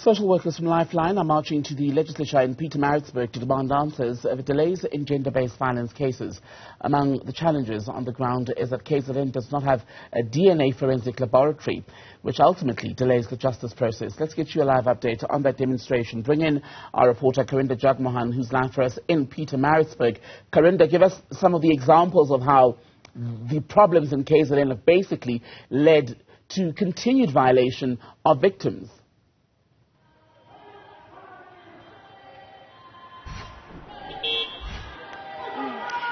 Social workers from Lifeline are marching to the legislature in Pietermaritzburg to demand answers over delays in gender-based violence cases. Among the challenges on the ground is that KZN does not have a DNA forensic laboratory, which ultimately delays the justice process. Let's get you a live update on that demonstration. Bring in our reporter Karinda Jagmohan, who's live for us in Pietermaritzburg. Karinda, give us some of the examples of how the problems in KZN have basically led to continued violation of victims.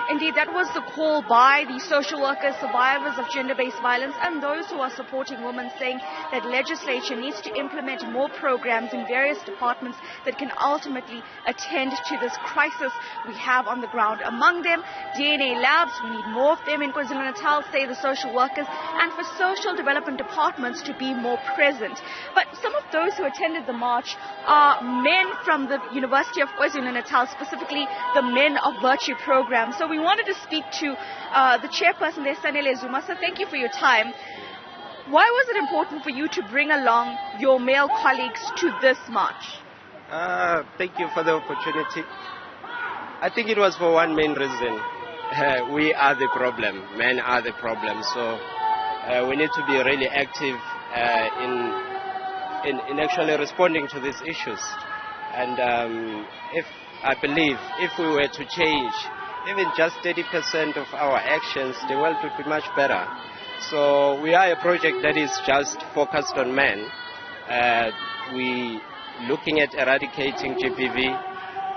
Indeed, that was the call by the social workers, survivors of gender-based violence, and those who are supporting women, saying that legislature needs to implement more programs in various departments that can ultimately attend to this crisis we have on the ground. Among them, DNA labs, we need more of them in KwaZulu-Natal, say the social workers, and for social development departments to be more present. But some of those who attended the march are men from the University of KwaZulu-Natal, specifically the Men of Virtue program. So we wanted to speak to the chairperson there, Newzroom. So thank you for your time. Why was it important for you to bring along your male colleagues to this march? Thank you for the opportunity. I think it was for one main reason. We are the problem. Men are the problem. So we need to be really active in actually responding to these issues. And I believe if we were to change even just 30% of our actions, the world would be much better. So we are a project that is just focused on men. We looking at eradicating GBV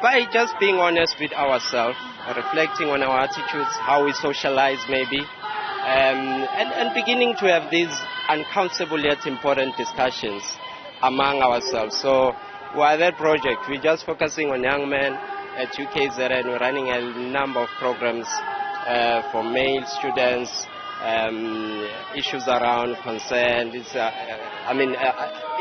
by just being honest with ourselves, reflecting on our attitudes, how we socialize maybe, and beginning to have these uncountable yet important discussions among ourselves. So while that project, we're just focusing on young men. At UKZN, we're running a number of programs for male students, issues around consent, in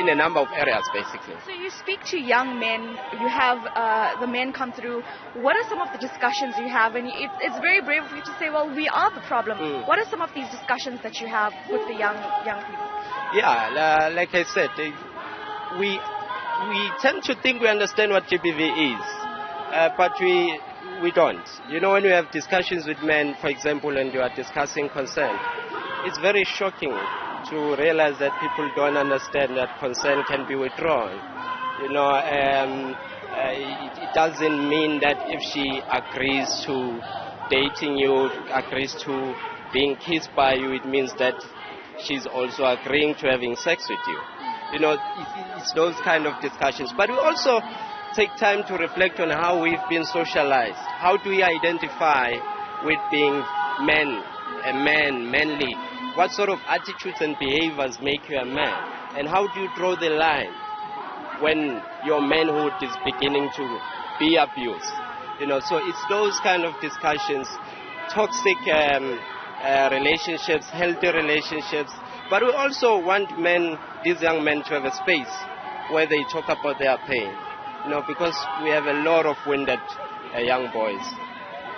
a number of areas, basically. So you speak to young men, you have the men come through. What are some of the discussions you have? And it's very brave of you to say, well, we are the problem. What are some of these discussions that you have with the young people? Yeah, like I said, we tend to think we understand what GBV is. But we don't. You know, when you have discussions with men, for example, and you are discussing consent, it's very shocking to realize that people don't understand that consent can be withdrawn. You know, it doesn't mean that if she agrees to dating you, agrees to being kissed by you, it means that she's also agreeing to having sex with you. You know, it's those kind of discussions. But we also take time to reflect on how we've been socialized. How do we identify with being men, a man, manly? What sort of attitudes and behaviors make you a man? And how do you draw the line when your manhood is beginning to be abused? You know, so it's those kind of discussions, toxic relationships, healthy relationships. But we also want men, these young men, to have a space where they talk about their pain. You know, because we have a lot of wounded young boys.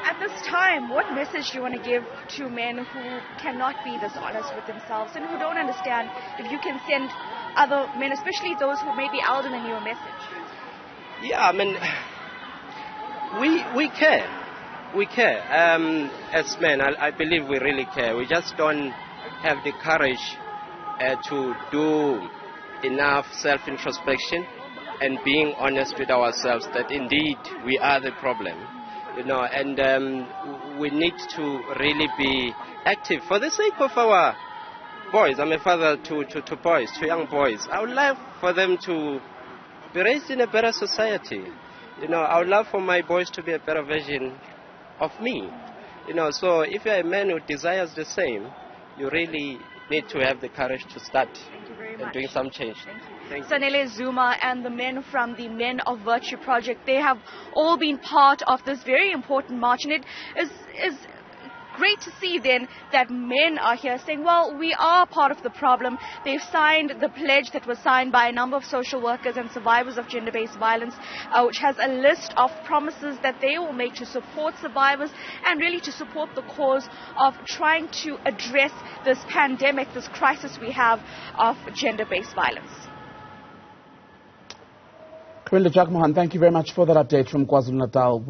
At this time, what message do you want to give to men who cannot be this honest with themselves and who don't understand if you can send other men, especially those who may be older than you, a message? Yeah, I mean, we care. We care. As men, I believe we really care. We just don't have the courage to do enough self-introspection and being honest with ourselves that indeed we are the problem, you know, and we need to really be active for the sake of our boys. I'm a father to boys, to young boys. I would love for them to be raised in a better society. You know, I would love for my boys to be a better version of me. You know, so if you're a man who desires the same, you really need to have the courage to start doing some change. Thank you. Newzroom and the men from the Men of Virtue project, they have all been part of this very important march, and it is great to see then that men are here saying, well, we are part of the problem. They've signed the pledge that was signed by a number of social workers and survivors of gender-based violence, which has a list of promises that they will make to support survivors and really to support the cause of trying to address this pandemic, this crisis we have of gender-based violence. Karinda, Jagmohan, thank you very much for that update from KwaZulu-Natal.